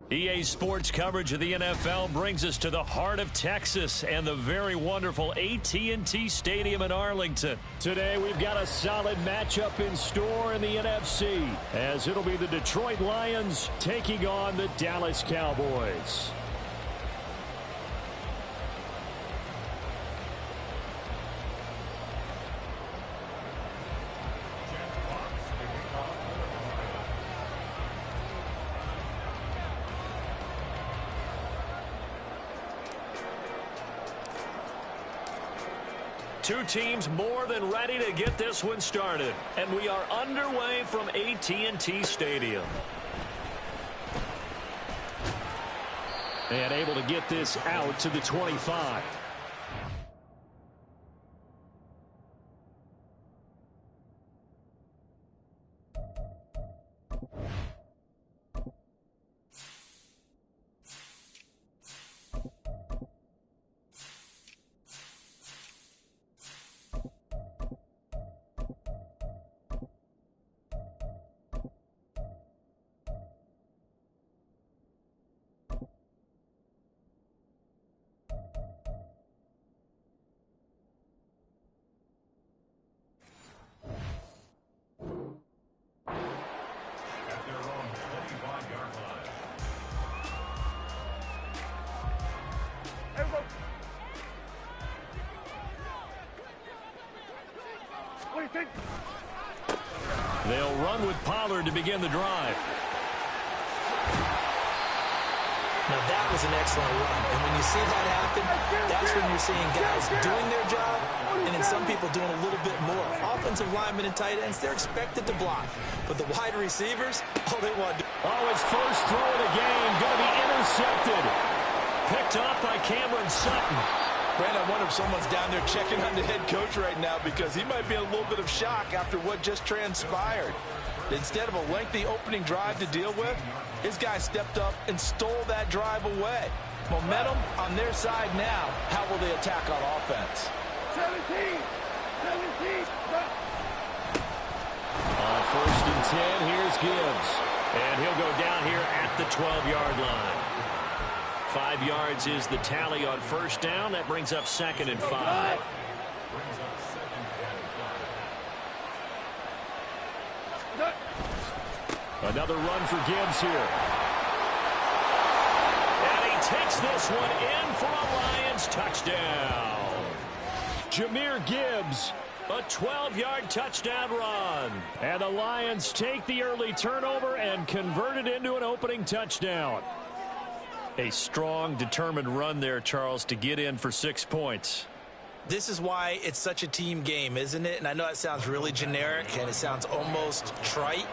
EA Sports coverage of the NFL brings us to the heart of Texas and the very wonderful AT&T Stadium in Arlington. Today we've got a solid matchup in store in the NFC, as it'll be the Detroit Lions taking on the Dallas Cowboys. Two teams more than ready to get this one started. And we are underway from AT&T Stadium. And able to get this out to the 25. They'll run with Pollard to begin the drive. Now that was an excellent run, and when you see that happen, that's when you're seeing guys doing their job, and then some people doing a little bit more. Offensive linemen and tight ends, they're expected to block, but the wide receivers, all they want to do. Oh, his first throw of the game, going to be intercepted. Picked off by Cameron Sutton. Brandon, I wonder if someone's down there checking on the head coach right now, because he might be in a little bit of shock after what just transpired. Instead of a lengthy opening drive to deal with, his guy stepped up and stole that drive away. Momentum on their side now. How will they attack on offense? 17. On 1st and 10, here's Gibbs. And he'll go down here at the 12-yard line. 5 yards is the tally on first down. That brings up 2nd and 5. Another run for Gibbs here. And he takes this one in for a Lions touchdown. Jahmyr Gibbs, a 12-yard touchdown run. And the Lions take the early turnover and convert it into an opening touchdown. A strong, determined run there, Charles, to get in for 6 points. This is why it's such a team game, isn't it? And I know it sounds really generic, and it sounds almost trite,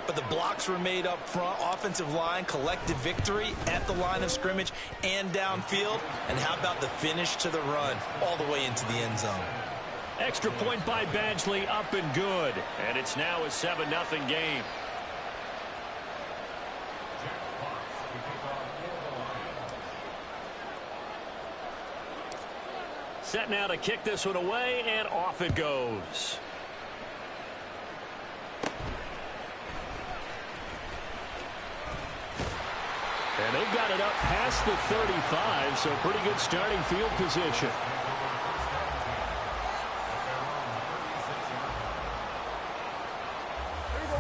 but the blocks were made up front, offensive line, collective victory at the line of scrimmage and downfield. And how about the finish to the run all the way into the end zone? Extra point by Badgley, up and good. And it's now a 7-0 game. Set now to kick this one away, and off it goes. And they've got it up past the 35, so pretty good starting field position.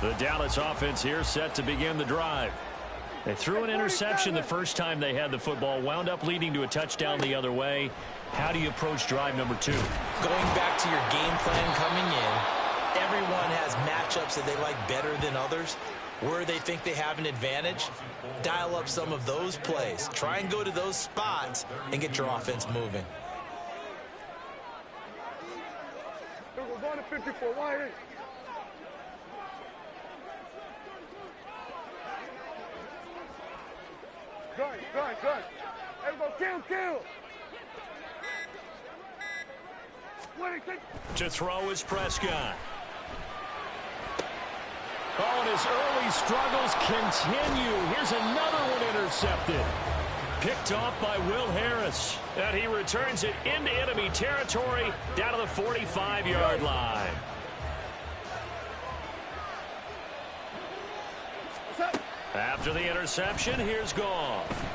The Dallas offense here set to begin the drive. They threw an interception the first time they had the football, wound up leading to a touchdown the other way. How do you approach drive number 2? Going back to your game plan coming in, everyone has matchups that they like better than others. Where they think they have an advantage, dial up some of those plays. Try and go to those spots and get your offense moving. We're going to 54 wide. Good. Everybody kill. To throw is Prescott. Oh, and his early struggles continue. Here's another one intercepted. Picked off by Will Harris. And he returns it into enemy territory down to the 45-yard line. After After the interception, here's Goff.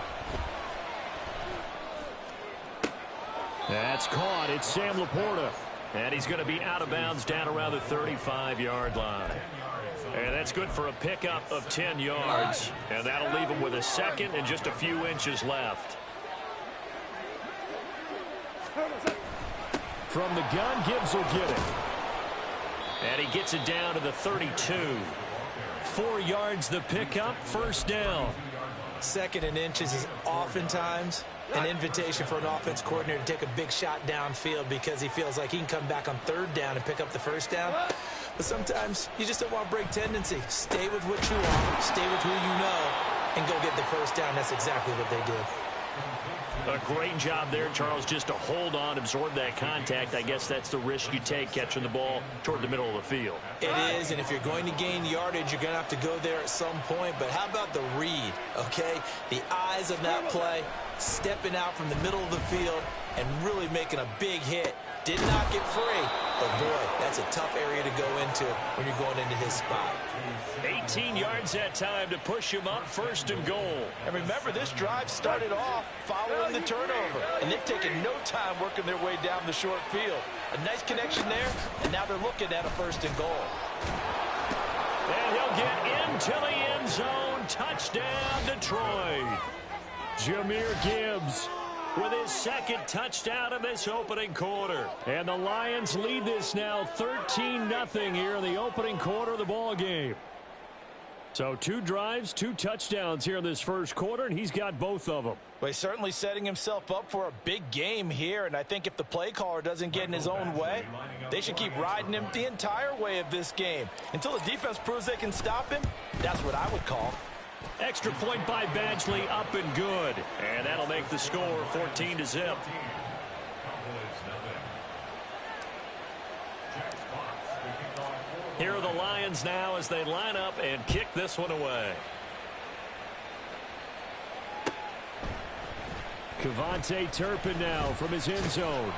That's caught. It's Sam Laporta. And he's going to be out of bounds down around the 35-yard line. And that's good for a pickup of 10 yards. And that'll leave him with a second and just a few inches left. From the gun, Gibbs will get it. And he gets it down to the 32. 4 yards the pickup, first down. Second and inches is oftentimes an invitation for an offense coordinator to take a big shot downfield because he feels like he can come back on third down and pick up the first down. But sometimes you just don't want to break tendency. Stay with what you want, stay with who you know, and go get the first down. That's exactly what they did. A great job there, Charles, just to hold on, absorb that contact. I guess that's the risk you take catching the ball toward the middle of the field. It is, and if you're going to gain yardage, you're going to have to go there at some point. But how about the read, okay? The eyes of that play, stepping out from the middle of the field and really making a big hit. Did not get free, but boy, that's a tough area to go into when you're going into his spot. 18 yards that time to push him up, first and goal. And remember, this drive started off following the turnover, and they've taken no time working their way down the short field. A nice connection there, and now they're looking at a first and goal. And he'll get into the end zone. Touchdown, Detroit. Jahmyr Gibbs with his second touchdown in this opening quarter. And the Lions lead this now 13-0 here in the opening quarter of the ball game. So 2 drives, 2 touchdowns here in this first quarter, and he's got both of them. Well, he's certainly setting himself up for a big game here, and I think if the play caller doesn't get in his own way, they should keep riding him the entire way of this game. Until the defense proves they can stop him, that's what I would call. Extra point by Badgley, up and good. And that'll make the score 14-0. Here are the Lions now as they line up and kick this one away. Kevontae Turpin now from his end zone.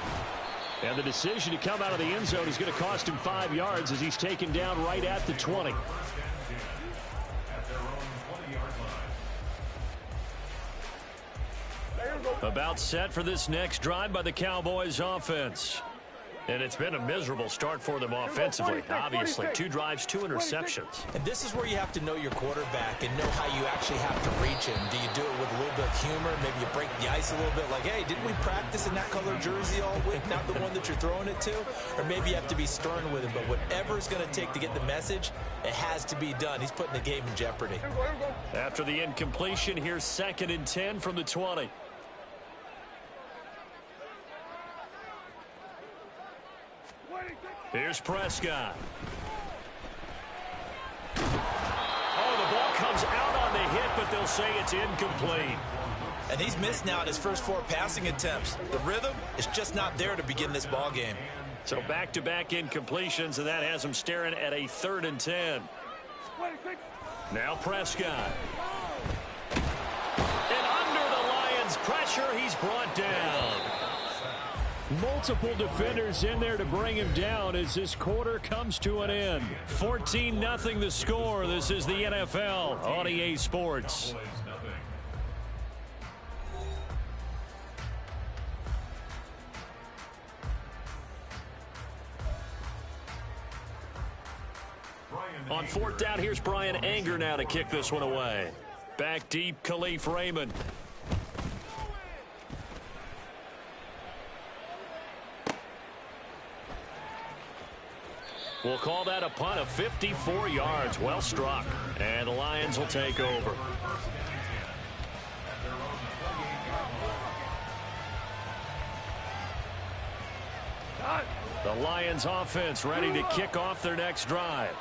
And the decision to come out of the end zone is going to cost him 5 yards as he's taken down right at the 20. About set for this next drive by the Cowboys offense. And it's been a miserable start for them offensively. Obviously, 2 drives, 2 interceptions. And this is where you have to know your quarterback and know how you actually have to reach him. Do you do it with a little bit of humor? Maybe you break the ice a little bit like, hey, didn't we practice in that color jersey all week, not the one that you're throwing it to? Or maybe you have to be stern with him. But whatever it's going to take to get the message, it has to be done. He's putting the game in jeopardy. After the incompletion, here's 2nd and 10 from the 20. Here's Prescott. Oh, the ball comes out on the hit, but they'll say it's incomplete. And he's missed now in his first 4 passing attempts. The rhythm is just not there to begin this ball game. So back-to-back incompletions, and that has him staring at a 3rd and 10. Now Prescott. And under the Lions' pressure, he's brought down. Multiple defenders in there to bring him down as this quarter comes to an end. 14-0 the score. This is the NFL on EA Sports. On 4th down, here's Brian Anger now to kick this one away. Back deep, Khalif Raymond. We'll call that a punt of 54 yards. Well struck. And the Lions will take over. The Lions offense ready to kick off their next drive.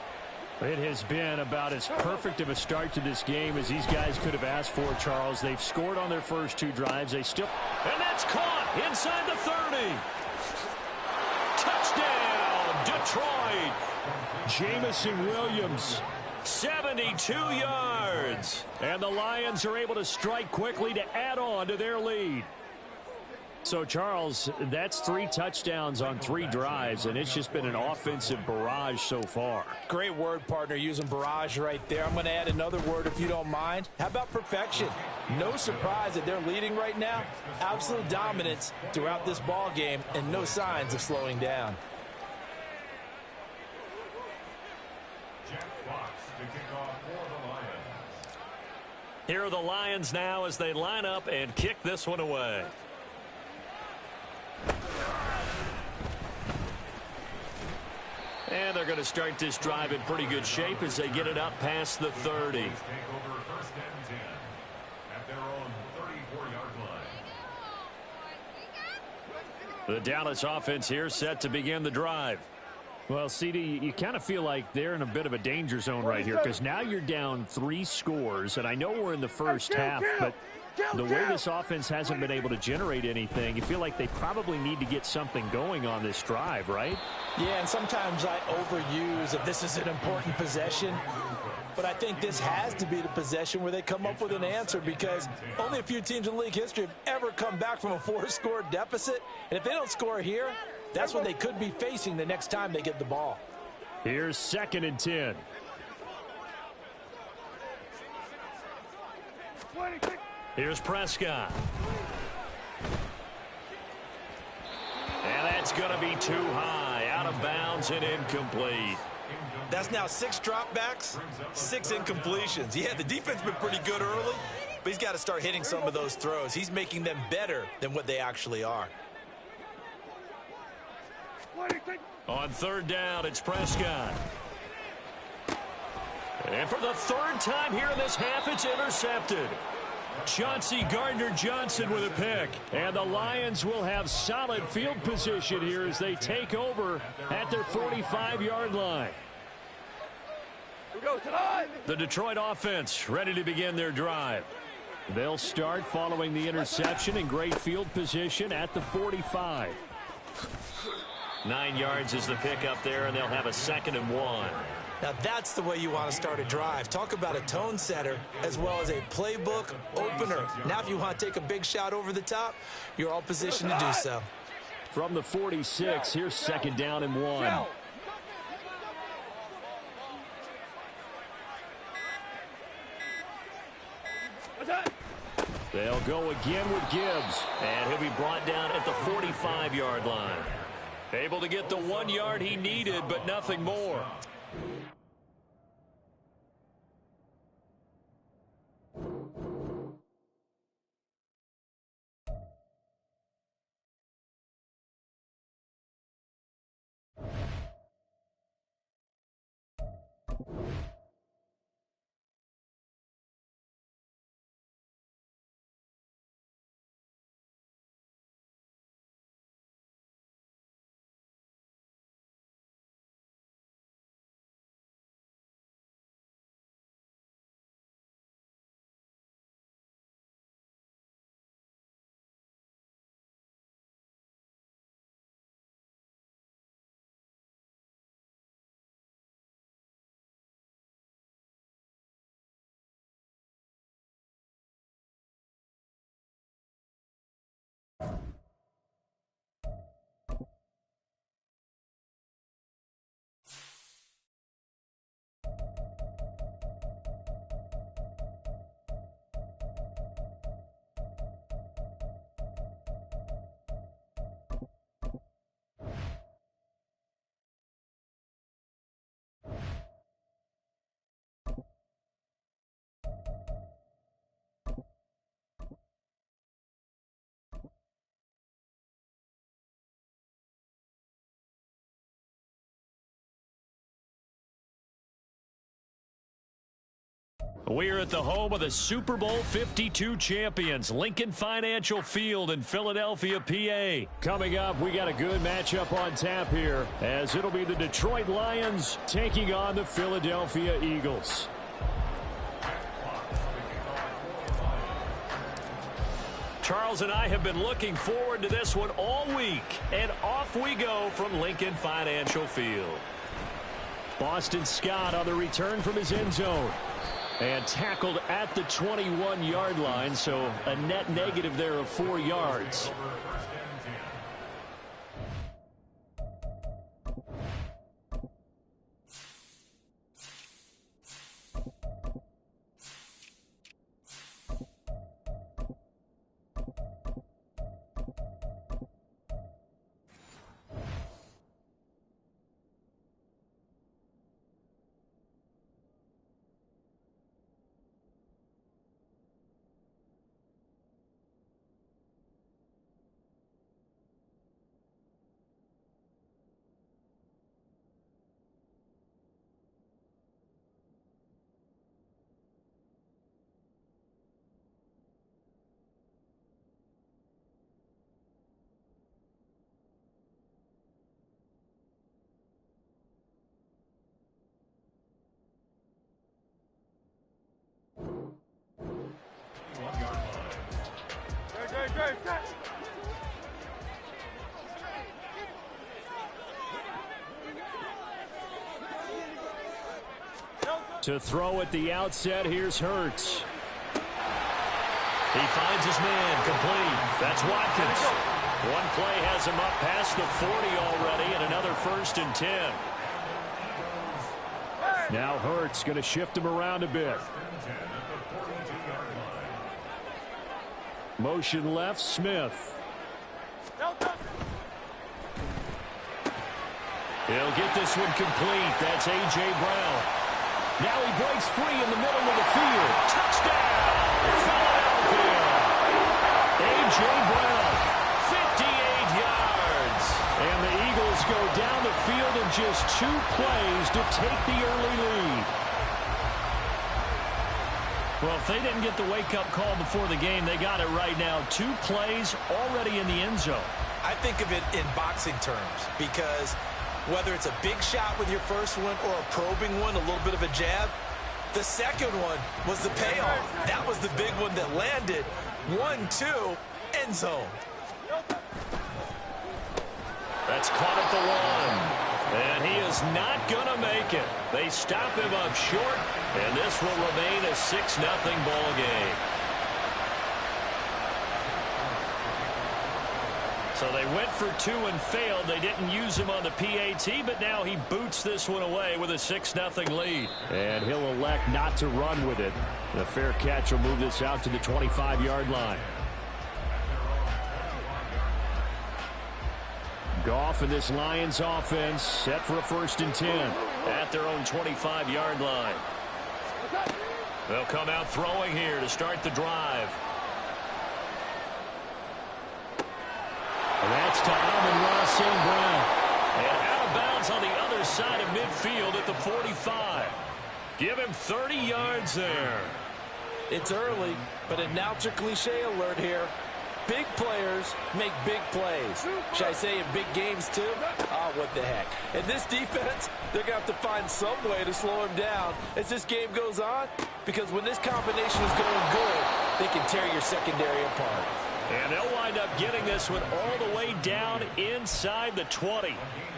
It has been about as perfect of a start to this game as these guys could have asked for, Charles. They've scored on their first 2 drives. They still... And that's caught inside the 30. Touchdown, Detroit. Jamison Williams, 72 yards. And the Lions are able to strike quickly to add on to their lead. So So, Charles, that's 3 touchdowns on 3 drives, and it's just been an offensive barrage so far. Great word, partner, using barrage right there. I'm going to add another word if you don't mind. How about perfection? No surprise that they're leading right now. Absolute dominance throughout this ball game and no signs of slowing down. Here are the Lions now as they line up and kick this one away. And they're going to start this drive in pretty good shape as they get it up past the 30. The Dallas offense here set to begin the drive. Well, CD, you kind of feel like they're in a bit of a danger zone right here because now you're down 3 scores, and I know we're in the first half, but the way this offense hasn't been able to generate anything, you feel like they probably need to get something going on this drive, right? Yeah, and sometimes I overuse that this is an important possession, but I think this has to be the possession where they come up with an answer because only a few teams in league history have ever come back from a 4-score deficit, and if they don't score here, that's what they could be facing the next time they get the ball. Here's 2nd and 10. Here's Prescott. And that's going to be too high, out of bounds and incomplete. That's now 6 dropbacks, 6 incompletions. Yeah, the defense has been pretty good early, but he's got to start hitting some of those throws. He's making them better than what they actually are. On 3rd down, it's Prescott. And for the 3rd time here in this half, it's intercepted. Chauncey Gardner-Johnson with a pick. And the Lions will have solid field position here as they take over at their 45-yard line. The Detroit offense ready to begin their drive. They'll start following the interception in great field position at the 45. 9 yards is the pickup there, and they'll have a 2nd and 1. Now that's the way you want to start a drive. Talk about a tone setter as well as a playbook opener. Now if you want to take a big shot over the top, you're all positioned to do so. From the 46, here's 2nd down and 1. They'll go again with Gibbs, and he'll be brought down at the 45-yard line. Able to get the 1 yard he needed, but nothing more. We're at the home of the Super Bowl 52 champions, Lincoln Financial Field in Philadelphia, PA. Coming up, we got a good matchup on tap here, as it'll be the Detroit Lions taking on the Philadelphia Eagles. Charles and I have been looking forward to this one all week, and off we go from Lincoln Financial Field. Boston Scott on the return from his end zone. And tackled at the 21-yard line, so a net negative there of 4 yards. To throw at the outset, here's Hurts. He finds his man, complete. That's Watkins. One play has him up past the 40 already, and another 1st and 10. Now Hurts going to shift him around a bit. Motion left, Smith. He'll get this one complete. That's A.J. Brown. Now he breaks free in the middle of the field. Touchdown, Philadelphia. A.J. Brown, 58 yards. And the Eagles go down the field in just 2 plays to take the early lead. Well, if they didn't get the wake-up call before the game, they got it right now. 2 plays already in the end zone. I think of it in boxing terms because whether it's a big shot with your first one or a probing one, a little bit of a jab, the second one was the payoff. That was the big one that landed. 1-2, end zone. That's caught at the 1. And he is not going to make it. They stop him up short, and this will remain a 6-0 ball game. So they went for 2 and failed. They didn't use him on the PAT, but now he boots this one away with a 6-0 lead. And he'll elect not to run with it. The fair catch will move this out to the 25-yard line. Goff and this Lions offense set for a 1st and 10 at their own 25-yard line. They'll come out throwing here to start the drive. And that's to Amon-Ra St. Brown. And out of bounds on the other side of midfield at the 45. Give him 30 yards there. It's early, but announcer cliche alert here. Big players make big plays. Should I say in big games too? Oh, what the heck. In this defense, they're going to have to find some way to slow him down as this game goes on, because when this combination is going good, they can tear your secondary apart. And they'll wind up getting this one all the way down inside the 20.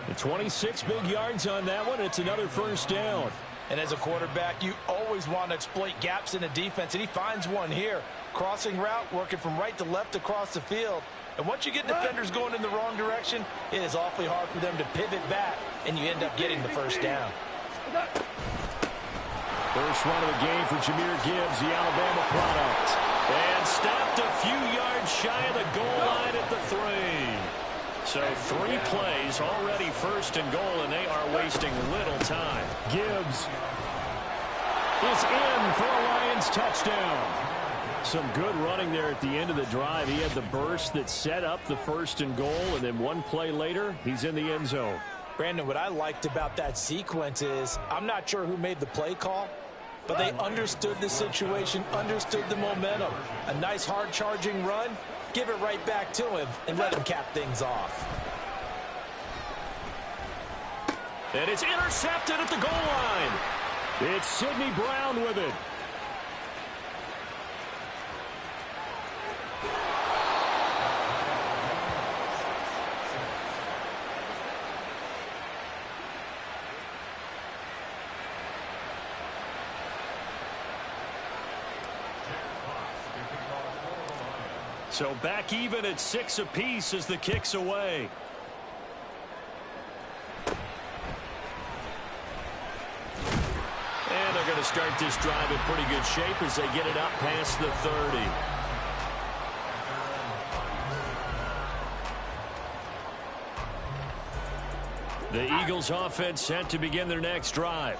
The 26 big yards on that one. It's another 1st down. And as a quarterback, you always want to exploit gaps in the defense, and he finds one here. Crossing route, working from right to left across the field. And once you get defenders going in the wrong direction, it is awfully hard for them to pivot back, and you end up getting the 1st down. First run of the game for Jahmyr Gibbs, the Alabama product. And stopped a few yards shy of the goal line at the 3. So 3 plays already 1st and goal, and they are wasting little time. Gibbs is in for a Lions touchdown. Some good running there at the end of the drive. He had the burst that set up the 1st and goal, and then 1 play later, he's in the end zone. Brandon, what I liked about that sequence is I'm not sure who made the play call, but they understood the situation, understood the momentum. A nice hard-charging run, give it right back to him, and let him cap things off. And it's intercepted at the goal line. It's Sidney Brown with it. So back even at 6 apiece as the kick's away. And they're going to start this drive in pretty good shape as they get it up past the 30. The Eagles offense set to begin their next drive.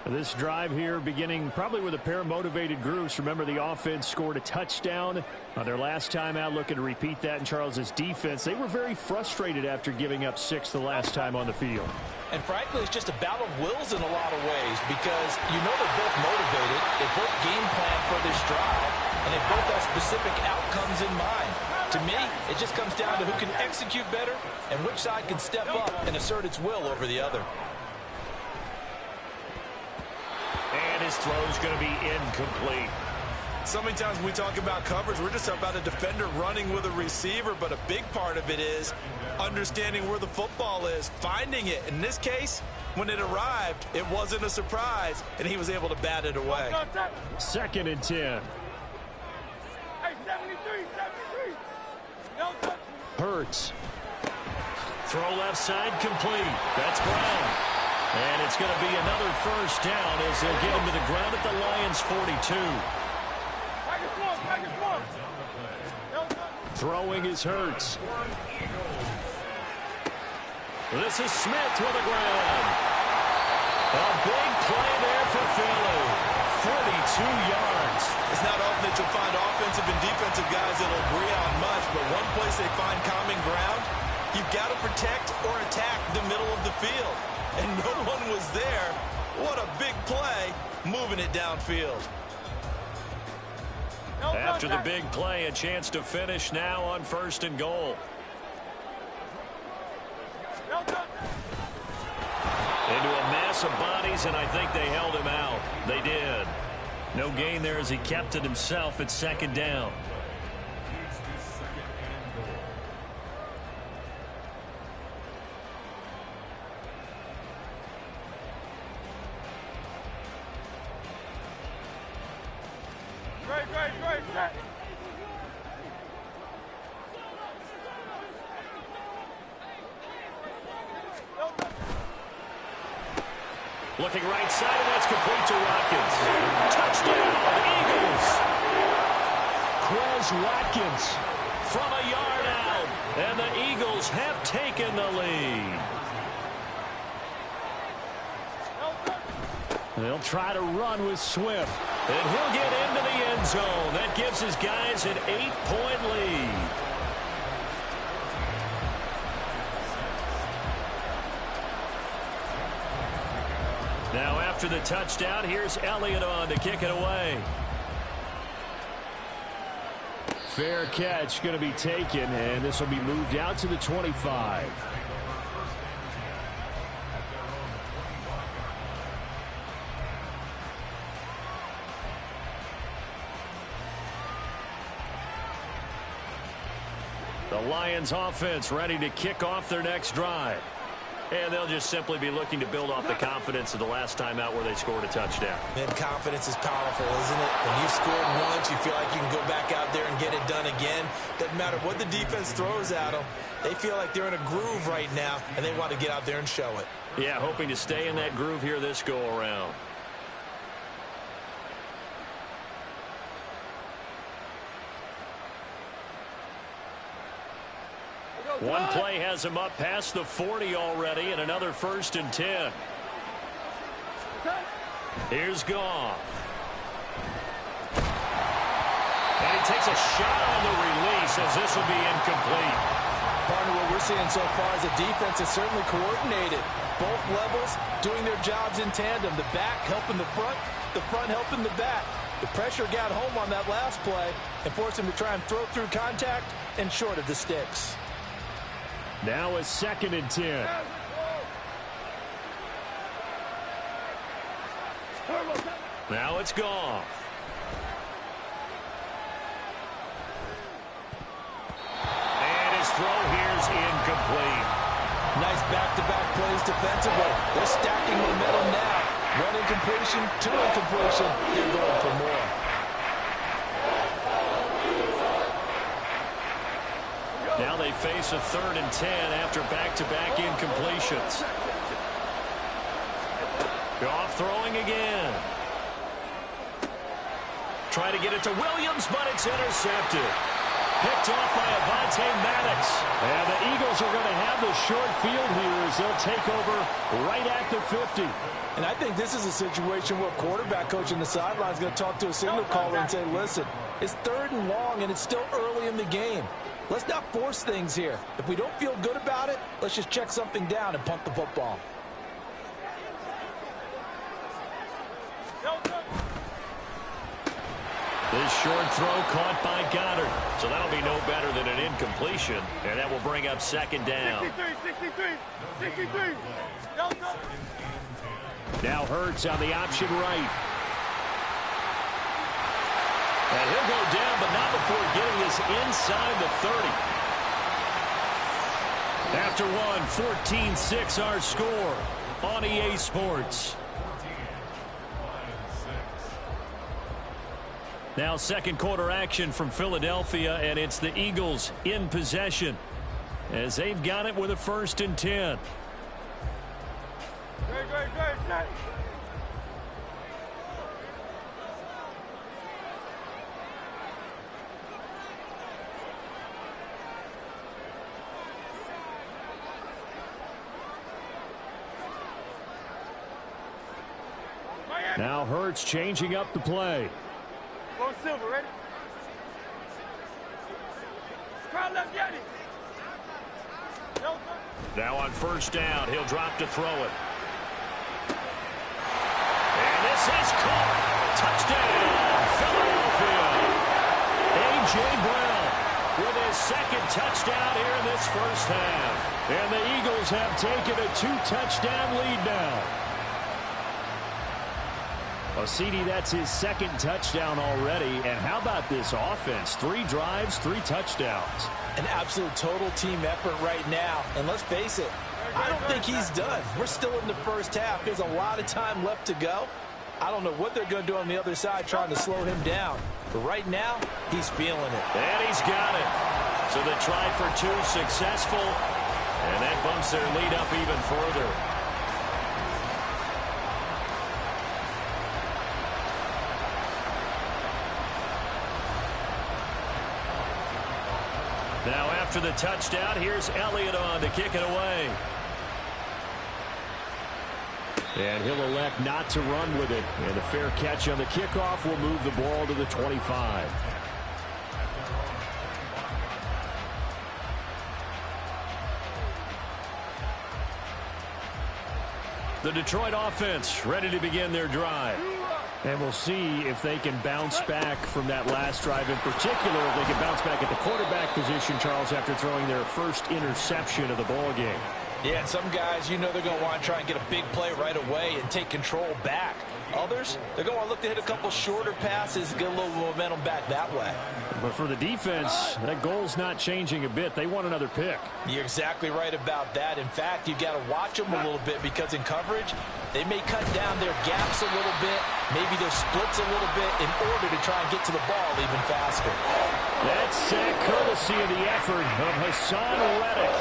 This drive here beginning probably with a pair of motivated groups. Remember, the offense scored a touchdown on their last time out, looking to repeat that in Charles's defense. They were very frustrated after giving up 6 the last time on the field. And frankly, it's just a battle of wills in a lot of ways, because you know they're both motivated, they both game plan for this drive, and they both have specific outcomes in mind. To me, it just comes down to who can execute better and which side can step up and assert its will over the other. And his throw's going to be incomplete. So many times when we talk about coverage, we're just about a defender running with a receiver, but a big part of it is understanding where the football is, finding it. In this case, when it arrived, it wasn't a surprise, and he was able to bat it away. 2nd and 10. Hey, 73, 73. No touch. Hurts. Throw left side complete. That's Brown. And it's going to be another first down as they'll get him to the ground at the Lions' 42. Throwing is Hurts. This is Smith with the ground. A big play there for Philly. 42 yards. It's not often that you'll find offensive and defensive guys that'll agree on much, but one place they find common ground, you've got to protect or attack the middle of the field. And no one was there. What a big play, moving it downfield. After the big play, a chance to finish now on 1st and goal. Into a mass of bodies, and I think they held him out. They did. No gain there as he kept it himself at 2nd down. Looking right side, and that's complete to Watkins. Touchdown, Eagles! Quez Watkins from a yard out, and the Eagles have taken the lead. They'll try to run with Swift, and he'll get into the end zone. That gives his guys an 8-point lead. Now after the touchdown, here's Elliott on to kick it away. Fair catch going to be taken, and this will be moved out to the 25. The Lions offense ready to kick off their next drive. And they'll just simply be looking to build off the confidence of the last time out where they scored a touchdown. And confidence is powerful, isn't it? When you've scored once, you feel like you can go back out there and get it done again. Doesn't matter what the defense throws at them. They feel like they're in a groove right now, and they want to get out there and show it. Yeah, hoping to stay in that groove here this go-around. One play has him up past the 40 already, and another 1st and 10. Here's Goff. And he takes a shot on the release as this will be incomplete. Partner, what we're seeing so far is the defense is certainly coordinated. Both levels doing their jobs in tandem. The back helping the front helping the back. The pressure got home on that last play and forced him to try and throw through contact and short of the sticks. Now a 2nd and 10. Now it's Goff. And his throw here's incomplete. Nice back-to-back plays defensively. They're stacking momentum now. One incompletion, two incompletion. They're going for more. Now they face a 3rd and 10 after back-to-back incompletions. Goff throwing again. Try to get it to Williams, but it's intercepted. Picked off by Avonte Maddox. And the Eagles are going to have the short field here as they'll take over right at the 50. And I think this is a situation where quarterback coach on the sideline is going to talk to a signal caller and say, listen, it's 3rd and long and it's still early in the game. Let's not force things here. If we don't feel good about it, let's just check something down and punt the football. This short throw caught by Goddard. So that'll be no better than an incompletion. And that will bring up 2nd down. 63. Now Hurts on the option right. And he'll go down, but not before getting this inside the 30. After one, 14-6 our score on EA Sports. Now second quarter action from Philadelphia, and it's the Eagles in possession as they've got it with a 1st and 10. Great. Now Hurts changing up the play. Go Silver, ready? Crowd left, get it. Now on 1st down, he'll drop to throw it. And this is caught. Touchdown, Philadelphia. A.J. Brown with his 2nd touchdown here in this 1st half. And the Eagles have taken a 2-touchdown lead now. Well, CD, that's his 2nd touchdown already. And how about this offense? 3 drives, 3 touchdowns. An absolute total team effort right now. And let's face it, I don't think he's done. We're still in the 1st half. There's a lot of time left to go. I don't know what they're going to do on the other side trying to slow him down. But right now, he's feeling it. And he's got it. So the try for 2 successful. And that bumps their lead up even further. Now after the touchdown, here's Elliott on to kick it away. And he'll elect not to run with it. And a fair catch on the kickoff will move the ball to the 25. The Detroit offense ready to begin their drive. And we'll see if they can bounce back from that last drive in particular, if they can bounce back at the quarterback position, Charles, after throwing their 1st interception of the ball game. Yeah, and some guys, you know they're going to want to try and get a big play right away and take control back. Others, they're going to look to hit a couple shorter passes, get a little momentum back that way. But for the defense, that goal's not changing a bit. They want another pick. You're exactly right about that. In fact, you've got to watch them a little bit because in coverage, they may cut down their gaps a little bit, maybe their splits a little bit in order to try and get to the ball even faster. That's courtesy of the effort of Hassan Reddick.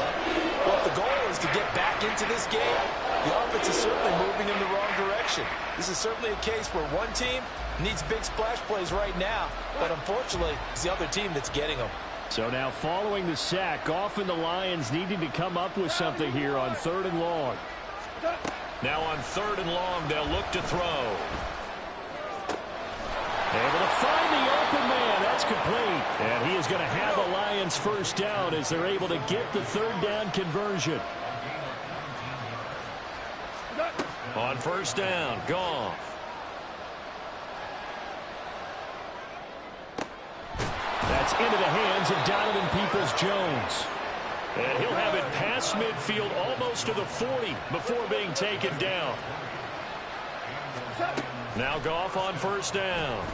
Well, if the goal is to get back into this game, the offense is certainly moving in the wrong direction. This is certainly a case where one team needs big splash plays right now, but unfortunately, it's the other team that's getting them. So now following the sack, often the Lions needing to come up with something here on 3rd and long. Now on 3rd and long, they'll look to throw. Able to find the open man. That's complete. And he is going to have the Lions 1st down as they're able to get the 3rd down conversion. On 1st down, Goff. That's into the hands of Donovan Peoples-Jones. And he'll have it past midfield almost to the 40 before being taken down. Now Goff on 1st down.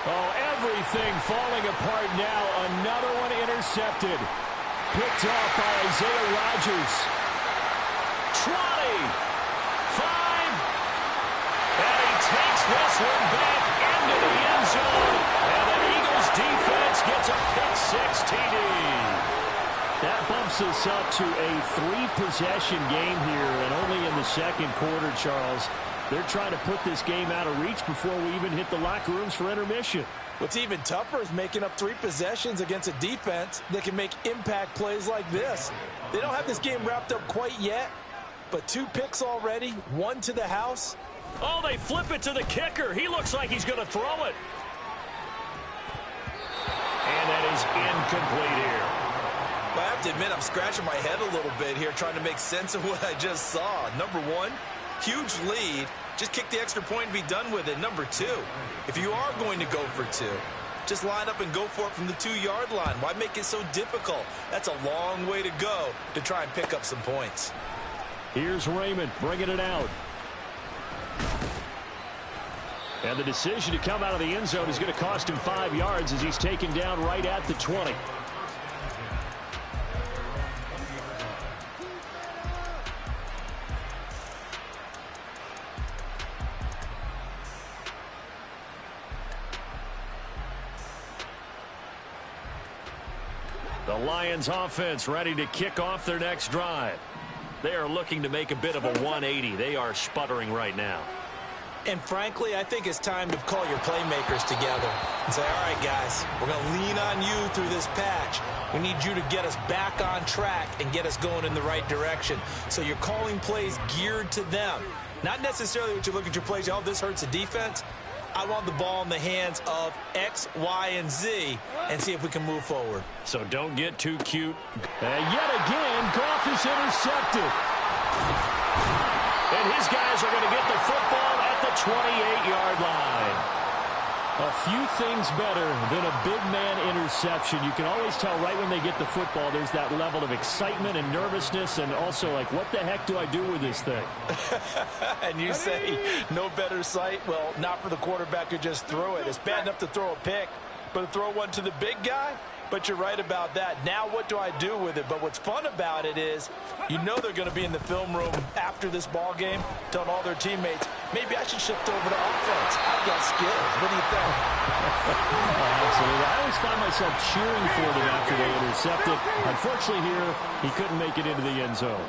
Oh, everything falling apart now. Another one intercepted. Picked off by Isaiah Rodgers. 20, 5, and he takes this one back into the end zone, and the Eagles defense gets a pick-6 TD. That bumps us up to a 3-possession game here, and only in the 2nd quarter, Charles. They're trying to put this game out of reach before we even hit the locker rooms for intermission. What's even tougher is making up 3 possessions against a defense that can make impact plays like this. They don't have this game wrapped up quite yet, but 2 picks already, 1 to the house. Oh, they flip it to the kicker. He looks like he's going to throw it. And that is incomplete here. Well, I have to admit, I'm scratching my head a little bit here trying to make sense of what I just saw. Number 1, huge lead. Just kick the extra point and be done with it. Number 2, if you are going to go for 2, just line up and go for it from the 2-yard line. Why make it so difficult? That's a long way to go to try and pick up some points. Here's Raymond bringing it out. And the decision to come out of the end zone is going to cost him 5 yards as he's taken down right at the 20. The Lions offense ready to kick off their next drive. They are looking to make a bit of a 180. They are sputtering right now. And frankly, I think it's time to call your playmakers together and say, all right, guys, we're going to lean on you through this patch. We need you to get us back on track and get us going in the right direction. So you're calling plays geared to them. Not necessarily what you look at your plays, oh, this hurts the defense. I want the ball in the hands of X, Y, and Z and see if we can move forward. So don't get too cute. And yet again, Goff is intercepted. And his guys are going to get the football at the 28-yard line. A few things better than a big man interception. You can always tell right when they get the football, there's that level of excitement and nervousness and also like, what the heck do I do with this thing? And you say no better sight? Well, not for the quarterback who just threw it. It's bad enough to throw a pick, but to throw one to the big guy? But you're right about that. Now what do I do with it? But what's fun about it is you know they're going to be in the film room after this ball game telling all their teammates, maybe I should shift over to offense. I've got skills. What do you think? Absolutely. I always find myself cheering for them after they intercept it. Unfortunately here, he couldn't make it into the end zone.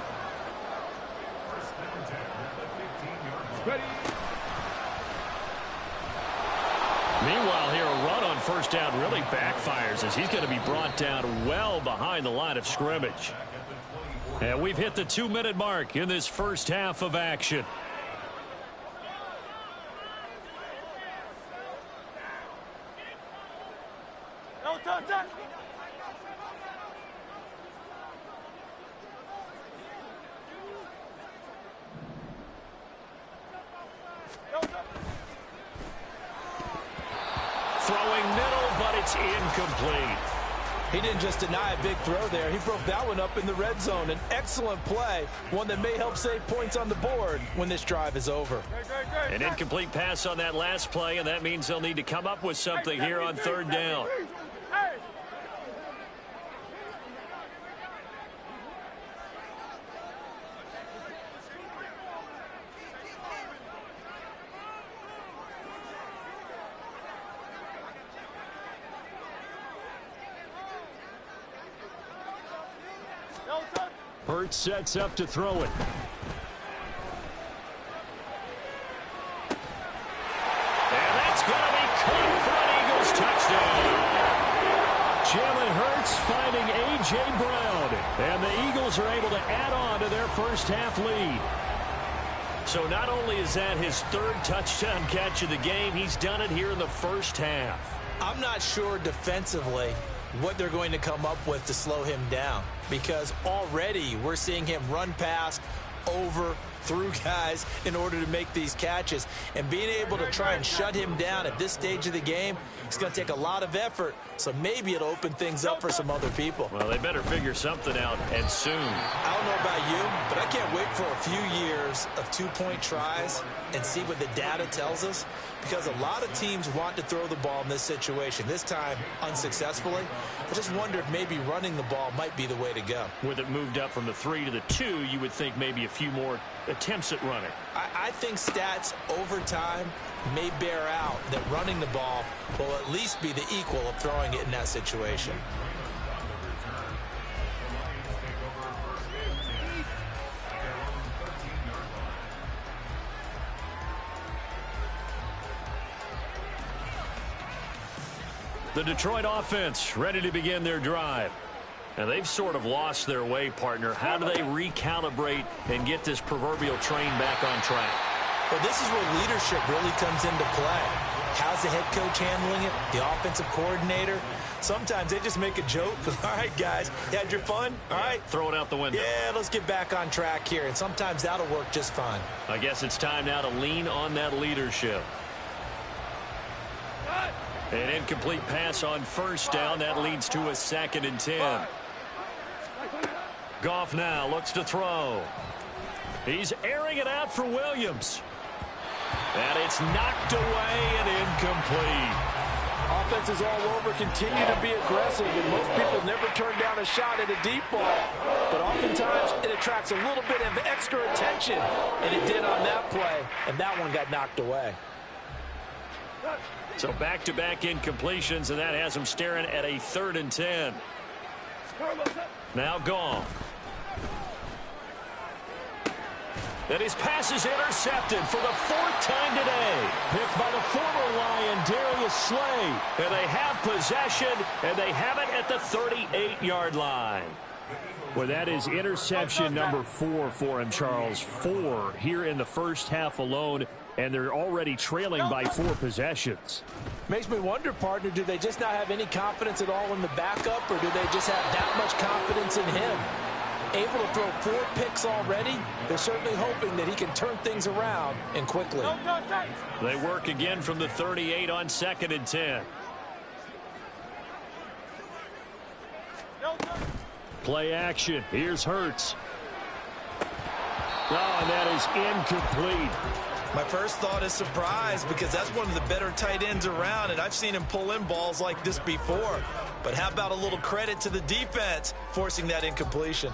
Meanwhile, here a run on first down really backfires as he's going to be brought down well behind the line of scrimmage. And we've hit the 2-minute mark in this first half of action. No touch. Throwing middle, but it's incomplete. He didn't just deny a big throw there. He broke that one up in the red zone. An excellent play, one that may help save points on the board when this drive is over. An incomplete pass on that last play, and that means they'll need to come up with something here on third down. Hurts sets up to throw it. And that's going to be caught for an Eagles touchdown. Jalen Hurts finding A.J. Brown. And the Eagles are able to add on to their first half lead. So not only is that his third touchdown catch of the game, he's done it here in the first half. I'm not sure defensively what they're going to come up with to slow him down, because already we're seeing him run past, over, through guys in order to make these catches. And being able to try and shut him down at this stage of the game, it's going to take a lot of effort. So maybe it'll open things up for some other people. Well, they better figure something out, and soon. I don't know about you, but I can't wait for a few years of two-point tries and see what the data tells us, because a lot of teams want to throw the ball in this situation, this time unsuccessfully. I just wonder if maybe running the ball might be the way to go. With it moved up from the 3 to the 2, you would think maybe a few more attempts at running. I think stats over time may bear out that running the ball will at least be the equal of throwing it in that situation. The Detroit offense ready to begin their drive. And they've sort of lost their way, partner. How do they recalibrate and get this proverbial train back on track? Well, this is where leadership really comes into play. How's the head coach handling it? The offensive coordinator? Sometimes they just make a joke. All right, guys, you had your fun? All right. Throw it out the window. Yeah, let's get back on track here. And sometimes that'll work just fine. I guess it's time now to lean on that leadership. An incomplete pass on first down. That leads to a 2nd and 10. Goff now looks to throw. He's airing it out for Williams. And it's knocked away and incomplete. Offenses all over continue to be aggressive, and most people never turn down a shot at a deep ball. But oftentimes, it attracts a little bit of extra attention, and it did on that play, and that one got knocked away. So back-to-back incompletions, and that has them staring at a 3rd and 10. Now gone. And his pass is intercepted for the 4th time today. Picked by the former Lion, Darius Slay. And they have possession, and they have it at the 38-yard line. Well, that is interception number 4 for him, Charles. 4 here in the first half alone, and they're already trailing by 4 possessions. Makes me wonder, partner, do they just not have any confidence at all in the backup, or do they just have that much confidence in him? Able to throw 4 picks already, they're certainly hoping that he can turn things around and quickly. They work again from the 38 on 2nd and 10. Play action. Here's Hurts. Oh, and that is incomplete. My first thought is surprise, because that's one of the better tight ends around, and I've seen him pull in balls like this before. But how about a little credit to the defense forcing that incompletion?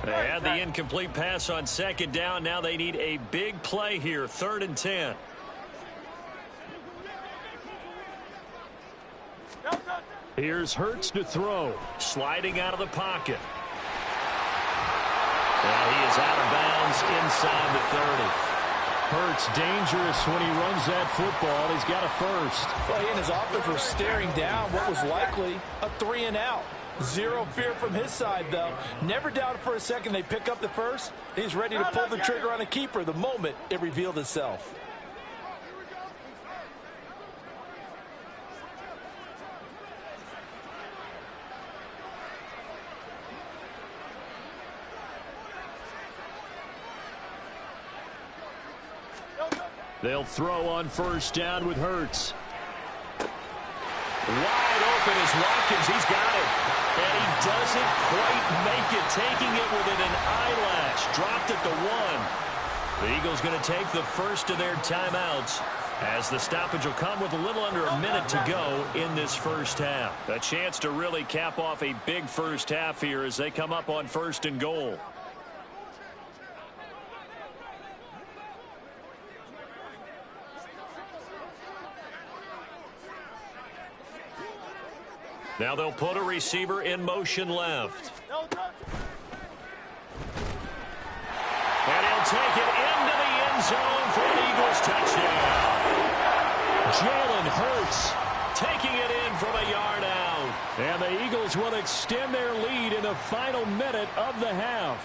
They had the incomplete pass on 2nd down. Now they need a big play here, 3rd and 10. Here's Hurts to throw. Sliding out of the pocket. And he is out of bounds inside the 30. Hurts dangerous when he runs that football. He's got a first. Well, he and his offense were staring down what was likely a 3-and-out. Zero fear from his side, though. Never doubted for a second they pick up the first. He's ready to pull the trigger on a keeper the moment it revealed itself. They'll throw on 1st down with Hurts. Wide open is Watkins. He's got it. And he doesn't quite make it, taking it within an eyelash. Dropped at the 1. The Eagles going to take the first of their timeouts, as the stoppage will come with a little under a minute to go in this first half. A chance to really cap off a big first half here as they come up on 1st and goal. Now they'll put a receiver in motion left. And he'll take it into the end zone for an Eagles touchdown. Jalen Hurts taking it in from a yard out. And the Eagles will extend their lead in the final minute of the half.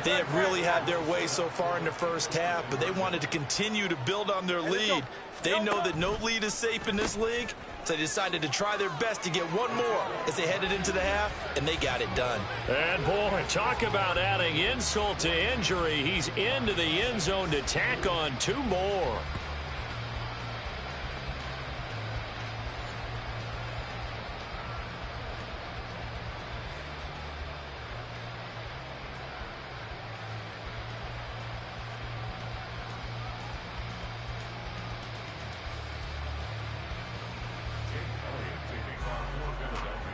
They have really had their way so far in the first half, but they wanted to continue to build on their lead. They know that no lead is safe in this league, so they decided to try their best to get one more as they headed into the half, and they got it done. And, boy, talk about adding insult to injury. He's into the end zone to tack on 2 more.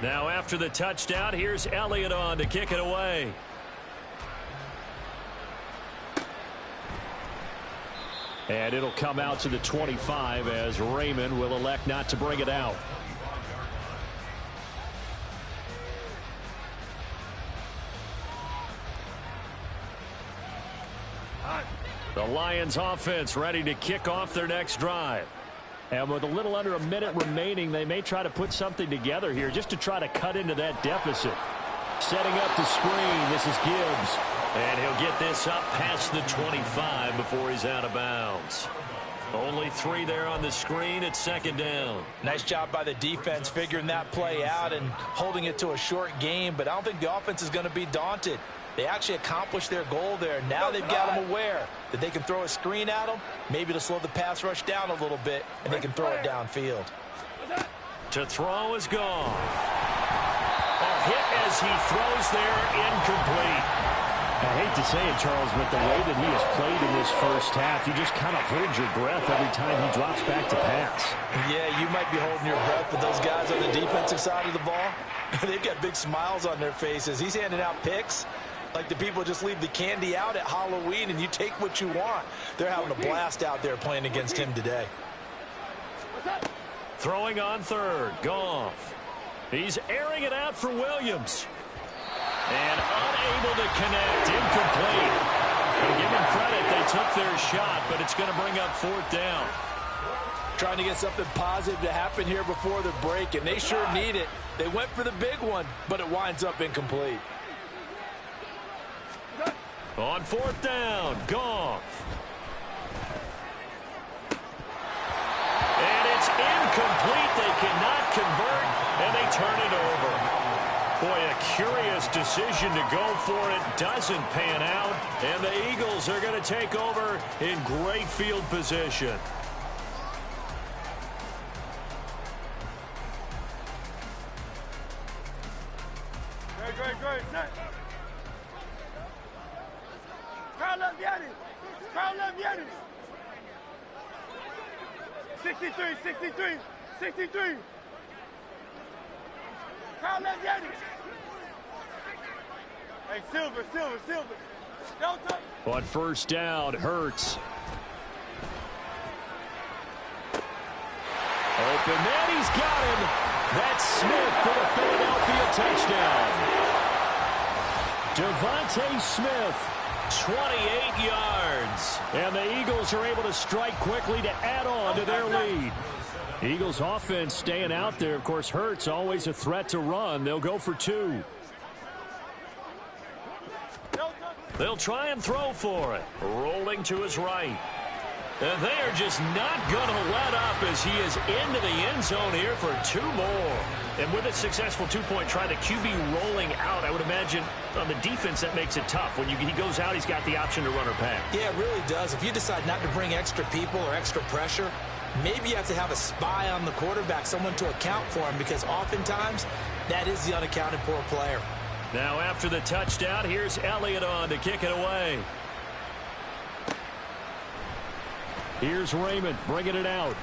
Now after the touchdown, here's Elliott on to kick it away. And it'll come out to the 25 as Raymond will elect not to bring it out. The Lions offense ready to kick off their next drive. And with a little under a minute remaining, they may try to put something together here just to try to cut into that deficit. Setting up the screen, this is Gibbs. And he'll get this up past the 25 before he's out of bounds. Only 3 there on the screen at 2nd down. Nice job by the defense figuring that play out and holding it to a short game, but I don't think the offense is going to be daunted. They actually accomplished their goal there. Now they've got them aware that they can throw a screen at them, maybe to slow the pass rush down a little bit, and they can throw it downfield. To throw is gone. A hit as he throws there, incomplete. I hate to say it, Charles, but the way that he has played in this first half, you just kind of hold your breath every time he drops back to pass. Yeah, you might be holding your breath, but those guys on the defensive side of the ball, they've got big smiles on their faces. He's handing out picks like the people just leave the candy out at Halloween and you take what you want. They're having a blast out there playing against him today. Throwing on third, Goff. He's airing it out for Williams. And unable to connect, incomplete. We'll give them credit, they took their shot, but it's going to bring up fourth down. Trying to get something positive to happen here before the break, and they sure need it. They went for the big one, but it winds up incomplete. On fourth down, Goff. And it's incomplete. They cannot convert, and they turn it over. Boy, a curious decision to go for it. Doesn't pan out, and the Eagles are going to take over in great field position. Great. Crowd left Yanni. Crowd left Yanni. 63. Crowd left Yanni. Hey, Silver. Don't touch. On first down, Hurts. Open man, he's got him. That's Smith for the Philadelphia touchdown. Devontae Smith, 28 yards. And the Eagles are able to strike quickly to add on to their lead. Eagles offense staying out there. Of course, Hurts always a threat to run. They'll go for two. They'll try and throw for it. Rolling to his right. And they are just not going to let up as he is into the end zone here for two more. And with a successful two-point try, the QB rolling out, I would imagine on the defense that makes it tough. When he goes out, he's got the option to run or pass. Yeah, it really does. If you decide not to bring extra people or extra pressure, maybe you have to have a spy on the quarterback, someone to account for him, because oftentimes that is the unaccounted for player. Now after the touchdown, here's Elliott on to kick it away. Here's Raymond bringing it out.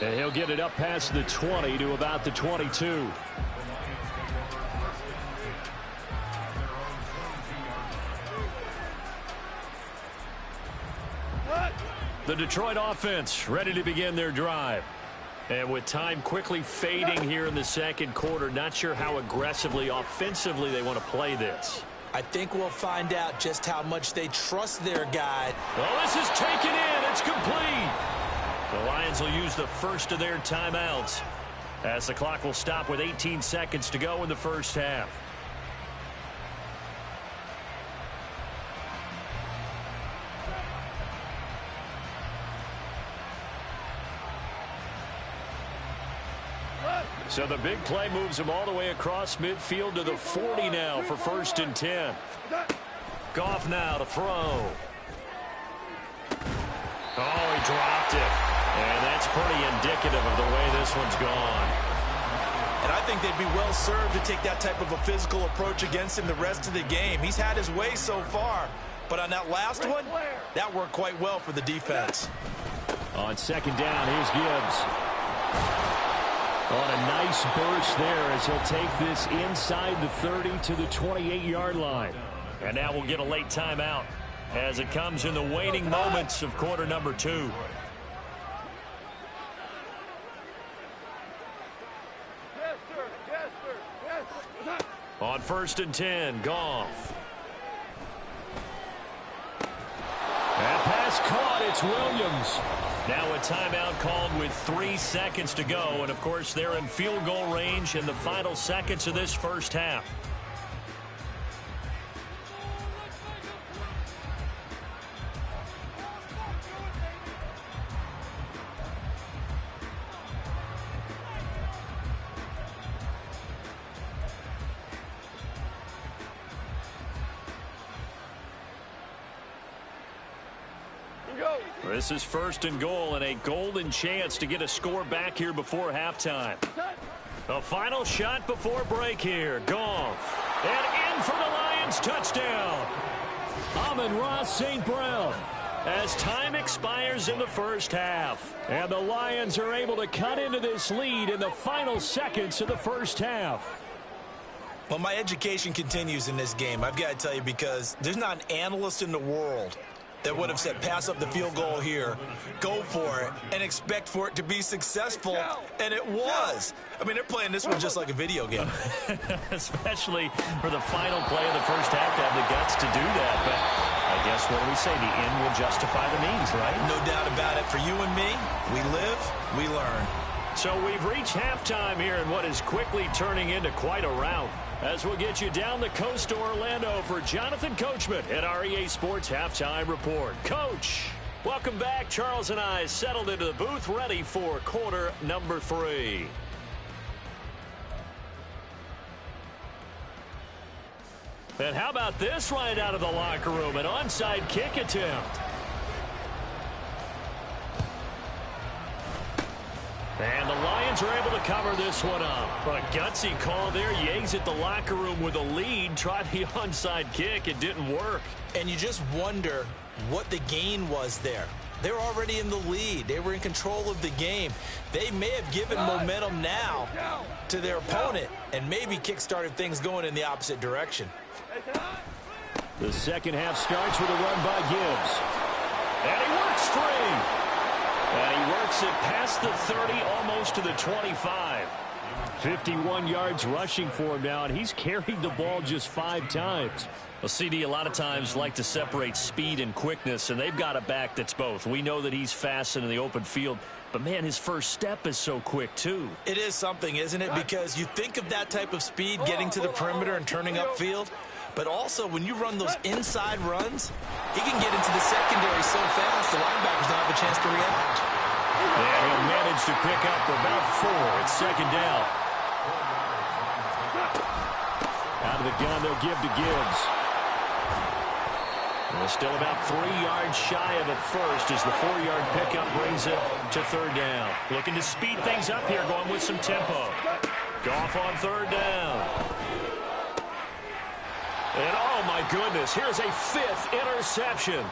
And he'll get it up past the 20 to about the 22. The Detroit offense ready to begin their drive. And with time quickly fading here in the second quarter, not sure how aggressively, offensively they want to play this. I think we'll find out just how much they trust their guy. Well, this is taken in. It's complete. The Lions will use the first of their timeouts as the clock will stop with 18 seconds to go in the first half. So the big play moves him all the way across midfield to the 40 now for 1st and 10. Goff now to throw. Oh, he dropped it. And that's pretty indicative of the way this one's gone. And I think they'd be well served to take that type of a physical approach against him the rest of the game. He's had his way so far. But on that last one, that worked quite well for the defense. On second down, here's Gibbs. On a nice burst there as he'll take this inside the 30 to the 28-yard line. And now we'll get a late timeout as it comes in the waning moments of quarter number 2. On 1st and 10, Goff. And pass caught, it's Williams. Now a timeout called with 3 seconds to go. And, of course, they're in field goal range in the final seconds of this first half. This is 1st and goal and a golden chance to get a score back here before halftime. The final shot before break here. Goff. And in for the Lions. Lions touchdown. Amon-Ra St. Brown. As time expires in the first half. And the Lions are able to cut into this lead in the final seconds of the first half. Well, my education continues in this game, I've got to tell you, because there's not an analyst in the world that would have said pass up the field goal here, go for it, and expect for it to be successful, and it was. I mean, they're playing this one just like a video game. Especially for the final play of the first half to have the guts to do that. But I guess what do we say? The end will justify the means, right? No doubt about it. For you and me, we live, we learn. So we've reached halftime here in what is quickly turning into quite a rout. As we'll get you down the coast to Orlando for Jonathan Coachman at our EA Sports Halftime Report. Coach, welcome back. Charles and I settled into the booth ready for quarter number 3. And how about this right out of the locker room? An onside kick attempt. And the Lions are able to cover this one up. A gutsy call there. You exit the locker room with a lead. Tried the onside kick. It didn't work. And you just wonder what the gain was there. They're already in the lead. They were in control of the game. They may have given momentum now to their opponent and maybe kick-started things going in the opposite direction. The second half starts with a run by Gibbs. And he works free. And he works it past the 30, almost to the 25. 51 yards rushing for him now, and he's carried the ball just 5 times. Well, CD, a lot of times like to separate speed and quickness, and they've got a back that's both. We know that he's fast in the open field, but, man, his first step is so quick, too. It is something, isn't it? Because you think of that type of speed getting to the perimeter and turning upfield, but also when you run those inside runs, he can get into the secondary so fast the linebackers don't have a chance to react. And he'll manage to pick up about 4. It's second down. Out of the gun, they'll give to Gibbs. They're still about 3 yards shy of it first as the 4-yard pickup brings it to third down. Looking to speed things up here, going with some tempo. Goff on third down. And, oh, my goodness, here's a 5th interception.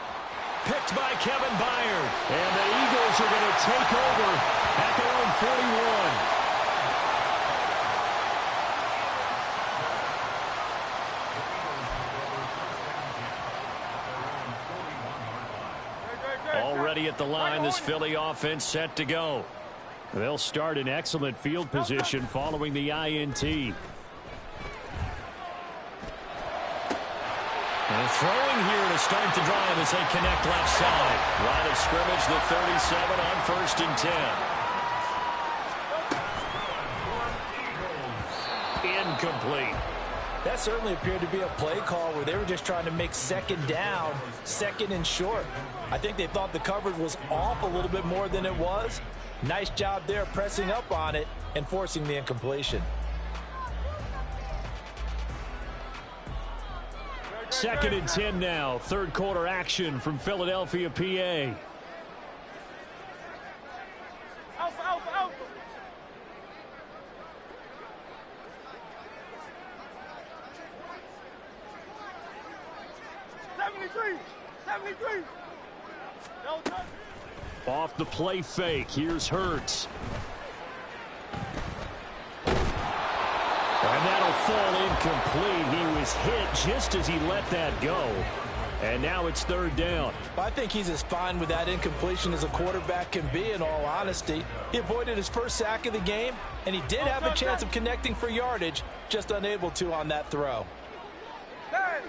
Picked by Kevin Byard. And the Eagles are going to take over at their own 41. Already at the line, this Philly offense set to go. They'll start in excellent field position following the INT. And throwing here to start the drive as they connect left side. Line of scrimmage, the 37 on 1st and 10. Incomplete. That certainly appeared to be a play call where they were just trying to make second down, second and short. I think they thought the coverage was off a little bit more than it was. Nice job there pressing up on it and forcing the incompletion. Second and 10 now. Third quarter action from Philadelphia, PA. Alpha, alpha, alpha. 73. No touch. Off the play fake. Here's Hurts. And that'll fall incomplete. He was hit just as he let that go. And now it's third down. I think he's as fine with that incompletion as a quarterback can be, in all honesty. He avoided his first sack of the game, and he did have a chance of connecting for yardage, just unable to on that throw. Hey.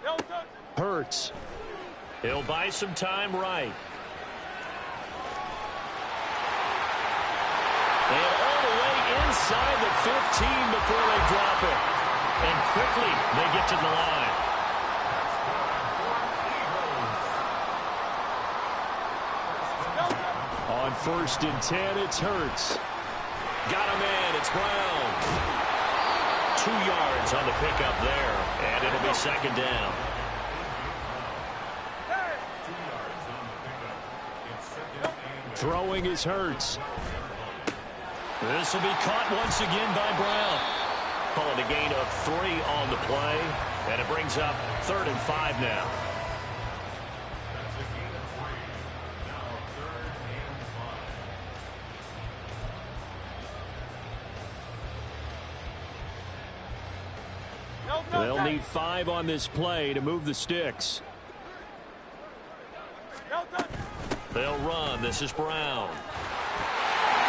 No touch. Hurts. He'll buy some time right. And all the way inside the 15 before they drop it. And quickly they get to the line. On 1st and 10, it's Hurts. Got him in. It's Brown. 2 yards on the pickup there. And it'll be second down. Throwing is Hurts. This will be caught once again by Brown. Calling a gain of 3 on the play, and it brings up 3rd and 5 now. They'll need 5 on this play to move the sticks. They'll run. This is Brown.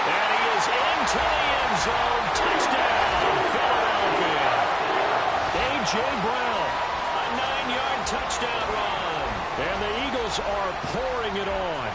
And he is into the end zone. Touchdown, Philadelphia. A.J. Brown, a 9-yard touchdown run. And the Eagles are pouring it on.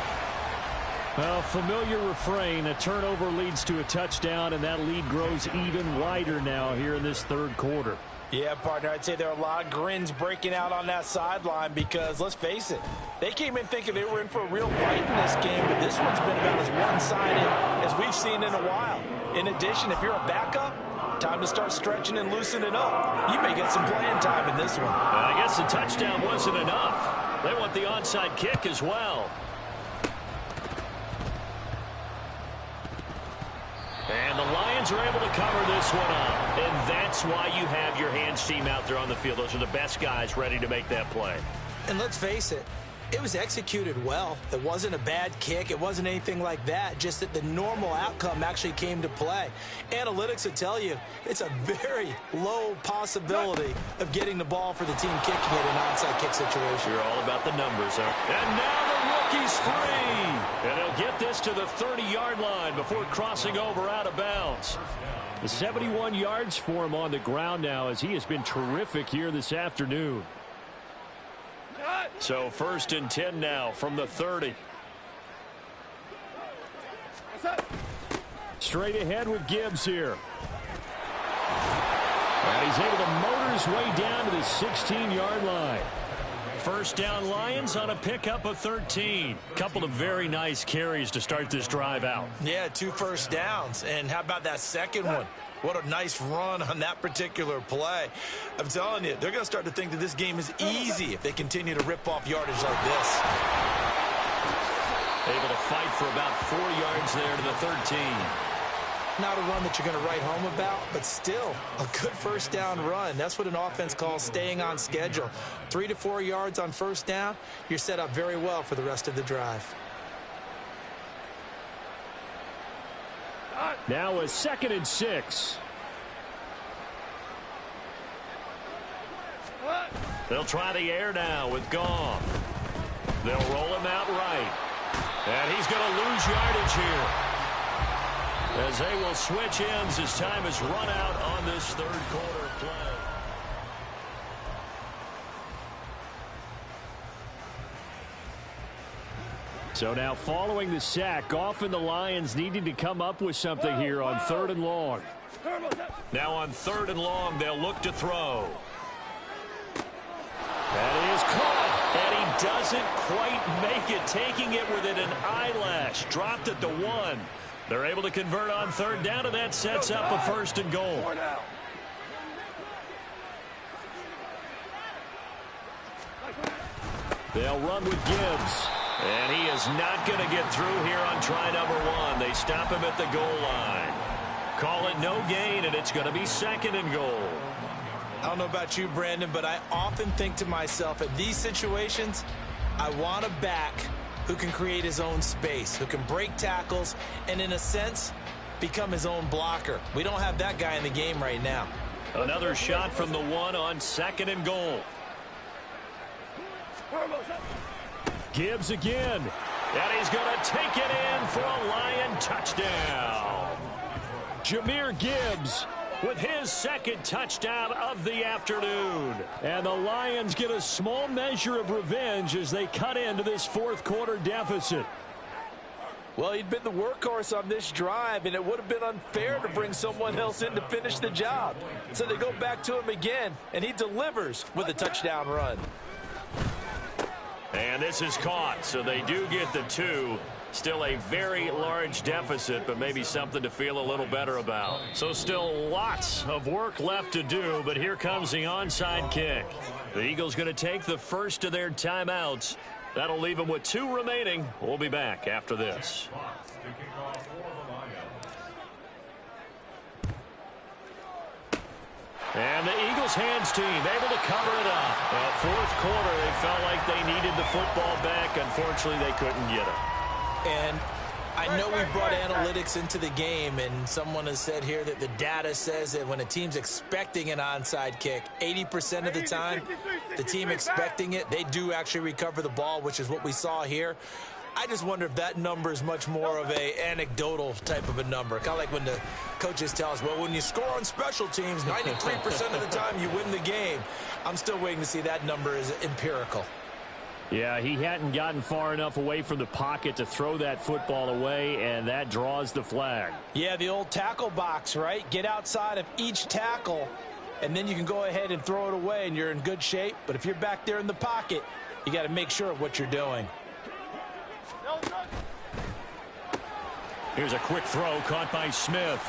Well, familiar refrain. A turnover leads to a touchdown, and that lead grows even wider now here in this 3rd quarter. Yeah, partner, I'd say there are a lot of grins breaking out on that sideline because, let's face it, they came in thinking they were in for a real fight in this game, but this one's been about as one-sided as we've seen in a while. In addition, if you're a backup, time to start stretching and loosening up. You may get some playing time in this one. I guess the touchdown wasn't enough. They want the onside kick as well. And the Lions are able to cover this one up. And that's why you have your hands team out there on the field. Those are the best guys ready to make that play. And let's face it, it was executed well. It wasn't a bad kick. It wasn't anything like that. Just that the normal outcome actually came to play. Analytics will tell you it's a very low possibility of getting the ball for the team kicking it in an onside kick situation. You're all about the numbers, huh? And now the rookie's free. And he'll get this to the 30-yard line before crossing over out of bounds. The 71 yards for him on the ground now as he has been terrific here this afternoon. So 1st and 10 now from the 30. Straight ahead with Gibbs here. And he's able to motor his way down to the 16-yard line. First down Lions on a pickup of 13. Couple of very nice carries to start this drive out. Yeah, 2 first downs. And how about that second one? What a nice run on that particular play. I'm telling you, they're going to start to think that this game is easy if they continue to rip off yardage like this. Able to fight for about 4 yards there to the 13. Not a run that you're going to write home about, but still a good first down run. That's what an offense calls staying on schedule. 3 to 4 yards on first down, you're set up very well for the rest of the drive. Now a 2nd and 6. They'll try the air now with Goff. They'll roll him out right. And he's going to lose yardage here, as they will switch ends as time is run out on this 3rd quarter play. So now following the sack, Goff and the Lions needing to come up with something here on 3rd and long. Now on 3rd and long, they'll look to throw. That is caught, and he doesn't quite make it, taking it within an eyelash. Dropped at the 1. They're able to convert on 3rd down, and that sets up a 1st and goal. They'll run with Gibbs. And he is not going to get through here on try number 1. They stop him at the goal line. Call it no gain, and it's going to be 2nd and goal. I don't know about you, Brandon, but I often think to myself, in these situations, I want a back who can create his own space, who can break tackles, and in a sense, become his own blocker. We don't have that guy in the game right now. Another shot from the 1 on 2nd and goal. Gibbs again. And he's going to take it in for a Lion touchdown. Jahmyr Gibbs with his 2nd touchdown of the afternoon. And the Lions get a small measure of revenge as they cut into this 4th quarter deficit. Well, he'd been the workhorse on this drive, and it would have been unfair to bring someone else in to finish the job. So they go back to him again, and he delivers with a touchdown run. And this is caught, so they do get the 2. Still a very large deficit, but maybe something to feel a little better about. So still lots of work left to do, but here comes the onside kick. The Eagles going to take the first of their timeouts. That'll leave them with 2 remaining. We'll be back after this. And the Eagles hands team able to cover it up. At fourth quarter, they felt like they needed the football back. Unfortunately, they couldn't get it. And I know we brought analytics into the game, and someone has said here that the data says that when a team's expecting an onside kick, 80% of the time, the team expecting it, they do actually recover the ball, which is what we saw here. I just wonder if that number is much more of a anecdotal type of a number. Kind of like when the coaches tell us, well, when you score on special teams, 93% of the time you win the game. I'm still waiting to see that number is empirical. Yeah, he hadn't gotten far enough away from the pocket to throw that football away, and that draws the flag. Yeah, the old tackle box, right? Get outside of each tackle, and then you can go ahead and throw it away, and you're in good shape. But if you're back there in the pocket, you got to make sure of what you're doing. Here's a quick throw caught by Smith.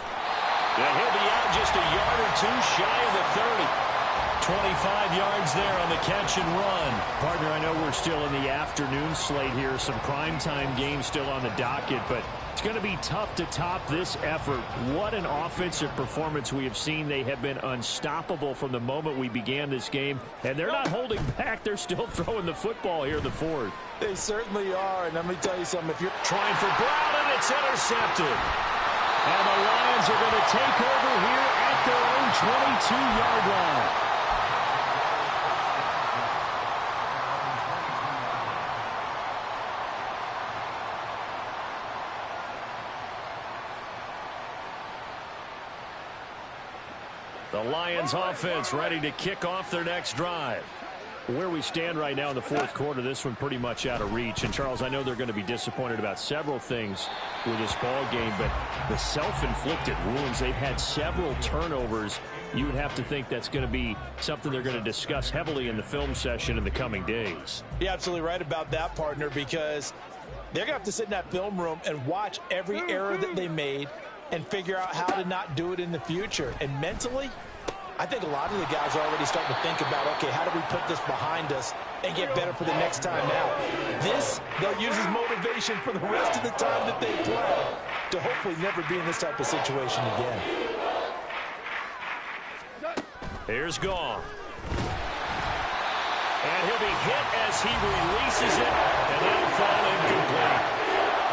And he'll be out just a yard or two shy of the 30. 25 yards there on the catch and run. Partner, I know we're still in the afternoon slate here. Some primetime games still on the docket, but it's going to be tough to top this effort. What an offensive performance we have seen. They have been unstoppable from the moment we began this game, and they're not holding back. They're still throwing the football here in the fourth. They certainly are, and let me tell you something. If you're trying for Brown, and it's intercepted. And the Lions are going to take over here at their own 22-yard line. The Lions offense ready to kick off their next drive. Where we stand right now in the fourth quarter, this one pretty much out of reach. And, Charles, I know they're going to be disappointed about several things with this ball game, but the self-inflicted wounds, they've had several turnovers. You would have to think that's going to be something they're going to discuss heavily in the film session in the coming days. You're absolutely right about that, partner, because they're going to have to sit in that film room and watch every error that they made and figure out how to not do it in the future. And mentally, I think a lot of the guys are already starting to think about, okay, how do we put this behind us and get better for the next time out? This, they'll use as motivation for the rest of the time that they play to hopefully never be in this type of situation again. Here's Goff. And he'll be hit as he releases it, and that'll fall incomplete.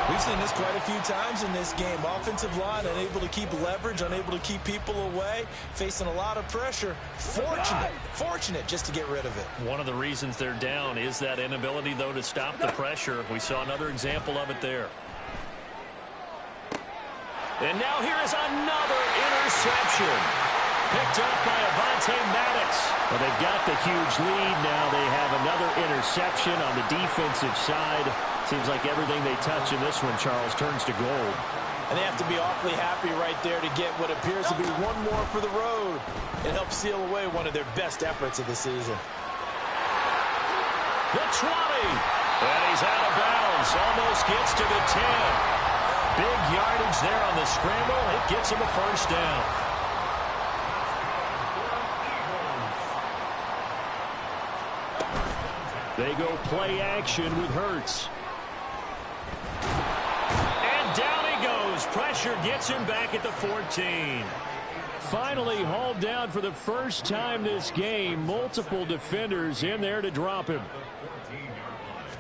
We've seen this quite a few times in this game. Offensive line unable to keep leverage, unable to keep people away, facing a lot of pressure. Fortunate just to get rid of it. One of the reasons they're down is that inability, though, to stop the pressure. We saw another example of it there. And now here is another interception. Picked up by Avonte Maddox. Well, they've got the huge lead. Now they have another interception on the defensive side. Seems like everything they touch in this one, Charles, turns to gold. And they have to be awfully happy right there to get what appears to be one more for the road. It helps seal away one of their best efforts of the season. The 20. And he's out of bounds. Almost gets to the 10. Big yardage there on the scramble. It gets him a first down. They go play action with Hurts. And down he goes. Pressure gets him back at the 14. Finally hauled down for the first time this game. Multiple defenders in there to drop him.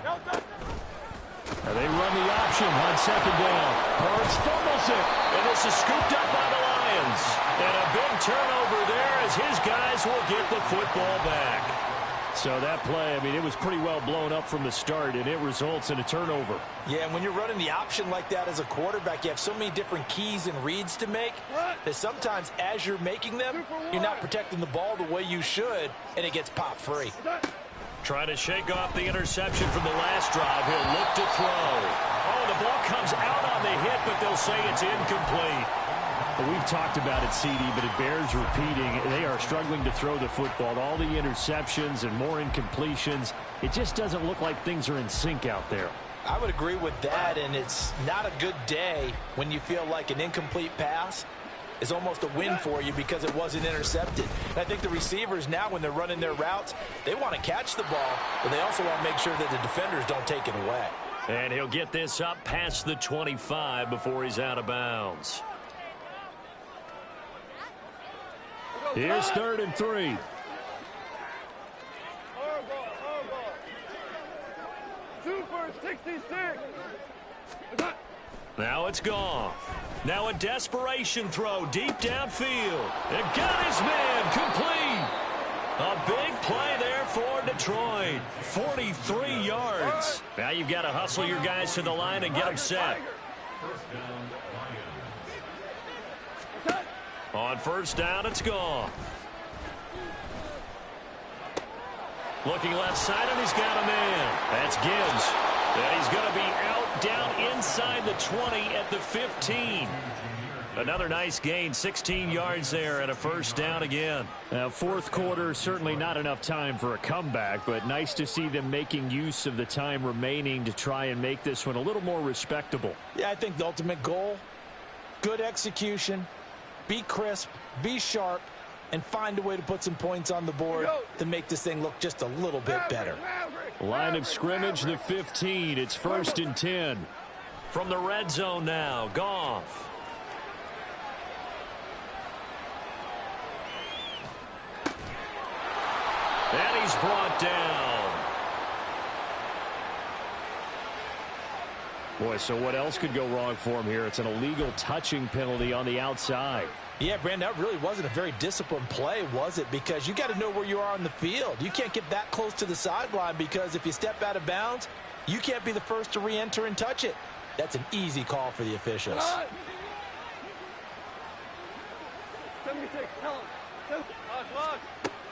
And they run the option on second down. Hurts fumbles it. And this is scooped up by the Lions. And a big turnover there as his guys will get the football back. So that play, I mean, it was pretty well blown up from the start, and it results in a turnover. Yeah, and when you're running the option like that as a quarterback, you have so many different keys and reads to make that sometimes as you're making them, you're not protecting the ball the way you should, and it gets popped free. Trying to shake off the interception from the last drive. He'll look to throw. Oh, the ball comes out on the hit, but they'll say it's incomplete. Well, we've talked about it, CD, but it bears repeating. They are struggling to throw the football. All the interceptions and more incompletions. It just doesn't look like things are in sync out there. I would agree with that, and it's not a good day when you feel like an incomplete pass is almost a win for you because it wasn't intercepted. And I think the receivers now, when they're running their routes, they want to catch the ball, but they also want to make sure that the defenders don't take it away. And he'll get this up past the 25 before he's out of bounds. Here's 3rd and 3. Super 66. Now it's gone. Now a desperation throw deep downfield. It got his man complete. A big play there for Detroit. 43 yards. Now you've got to hustle your guys to the line and get them set. On 1st down, it's gone. Looking left side, and he's got a man. That's Gibbs. And he's going to be out down inside the 20 at the 15. Another nice gain, 16 yards there, and a 1st down again. Now, 4th quarter, certainly not enough time for a comeback, but nice to see them making use of the time remaining to try and make this one a little more respectable. Yeah, I think the ultimate goal, good execution, be crisp, be sharp, and find a way to put some points on the board to make this thing look just a little bit better. Line of scrimmage, the 15. It's 1st and 10. From the red zone now, Goff. And he's brought down. Boy, so what else could go wrong for him here? It's an illegal touching penalty on the outside. Yeah, Brandon, that really wasn't a very disciplined play, was it? Because you got to know where you are on the field. You can't get that close to the sideline because if you step out of bounds, you can't be the first to re-enter and touch it. That's an easy call for the officials. 76.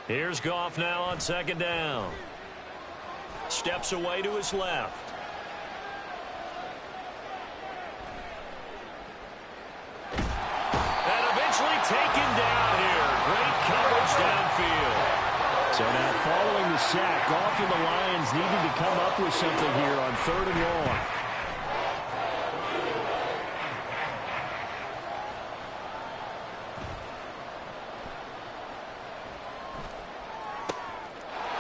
Here's Goff now on 2nd down. Steps away to his left. And eventually taken down here. Great coverage downfield. So now following the sack, Goff and the Lions needing to come up with something here on 3rd and long.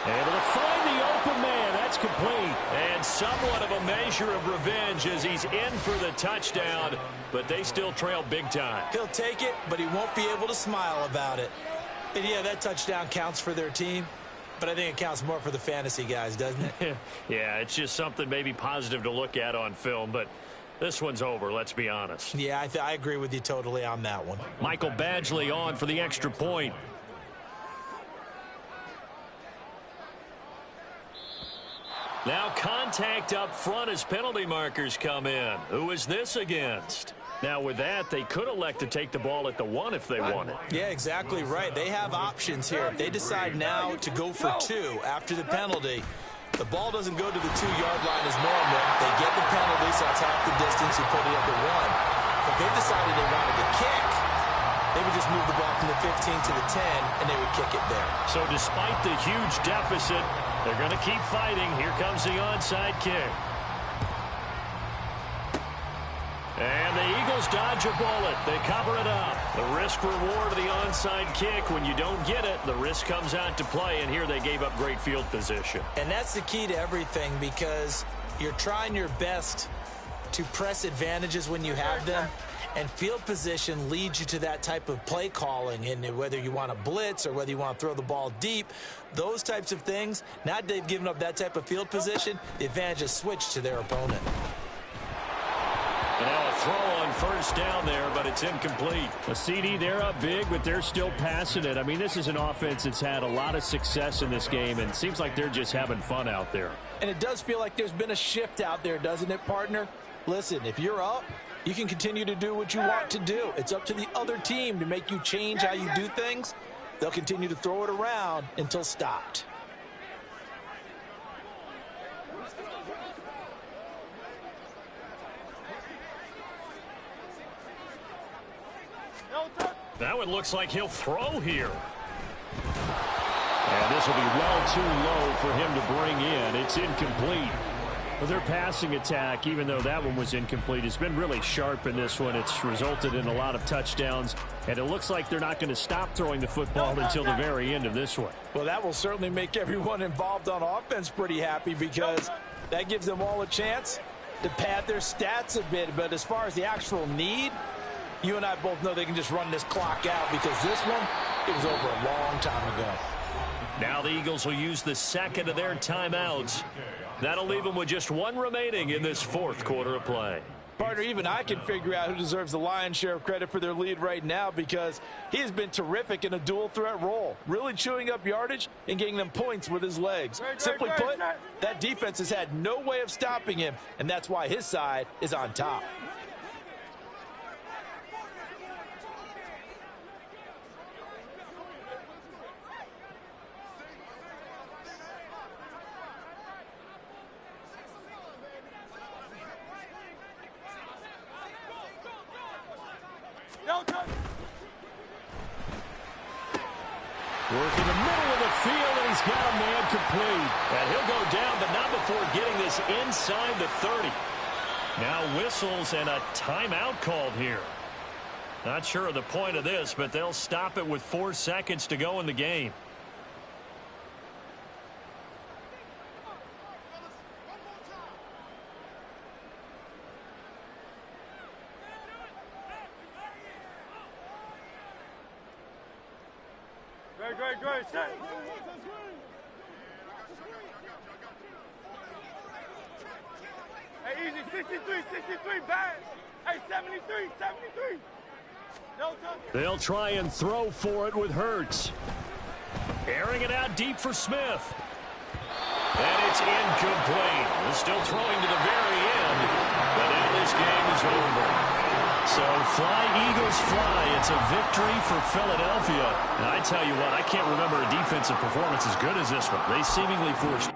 Able to find the open man. That's complete. And somewhat of a measure of revenge as he's in for the touchdown, but they still trail big time. He'll take it, but he won't be able to smile about it. And yeah, that touchdown counts for their team, but I think it counts more for the fantasy guys, doesn't it? Yeah, it's just something maybe positive to look at on film, but this one's over, let's be honest. Yeah, I agree with you totally on that one. Michael Badgley on for the extra point. Now contact up front as penalty markers come in. Who is this against? Now with that, they could elect to take the ball at the 1 if they wanted. Yeah, exactly right. They have options here. If they decide now to go for 2 after the penalty, the ball doesn't go to the 2-yard line as normal. They get the penalty, so that's half the distance. You put it at the 1. If they decided they wanted to kick, they would just move the ball from the 15 to the 10, and they would kick it there. So despite the huge deficit, they're going to keep fighting. Here comes the onside kick. And the Eagles dodge a bullet. They cover it up. The risk-reward of the onside kick. When you don't get it, the risk comes out to play, and here they gave up great field position. And that's the key to everything because you're trying your best to press advantages when you have them. And field position leads you to that type of play calling. And whether you want to blitz or whether you want to throw the ball deep, those types of things, now that they've given up that type of field position, the advantage is switched to their opponent. And now a throw on 1st down there, but it's incomplete. A CD, they're up big, but they're still passing it. I mean, this is an offense that's had a lot of success in this game, and it seems like they're just having fun out there. And it does feel like there's been a shift out there, doesn't it, partner? Listen, if you're up, you can continue to do what you want to do. It's up to the other team to make you change how you do things. They'll continue to throw it around until stopped. Now it looks like he'll throw here. And this will be well too low for him to bring in. It's incomplete. Well, their passing attack, even though that one was incomplete, has been really sharp in this one. It's resulted in a lot of touchdowns, and it looks like they're not going to stop throwing the football until the very end of this one. Well, that will certainly make everyone involved on offense pretty happy because that gives them all a chance to pad their stats a bit. But as far as the actual need, You and I both know they can just run this clock out because this one, it was over a long time ago. Now the Eagles will use the second of their timeouts. That'll leave them with just one remaining in this fourth quarter of play. Partner, even I can figure out who deserves the lion's share of credit for their lead right now because he has been terrific in a dual threat role, really chewing up yardage and getting them points with his legs. Simply put, that defense has had no way of stopping him, and that's why his side is on top. Working the middle of the field, and he's got a man complete. And he'll go down, but not before getting this inside the 30. Now whistles and a timeout called here. Not sure of the point of this, but they'll stop it with 4 seconds to go in the game. Great, set. Hey, easy, 63, bad. Hey, 73. No touch. They'll try and throw for it with Hurts. Airing it out deep for Smith. And it's incomplete. They're still throwing to the very end, but now this game is over. So fly, Eagles, fly. It's a victory for Philadelphia. And I tell you what, I can't remember a defensive performance as good as this one. They seemingly forced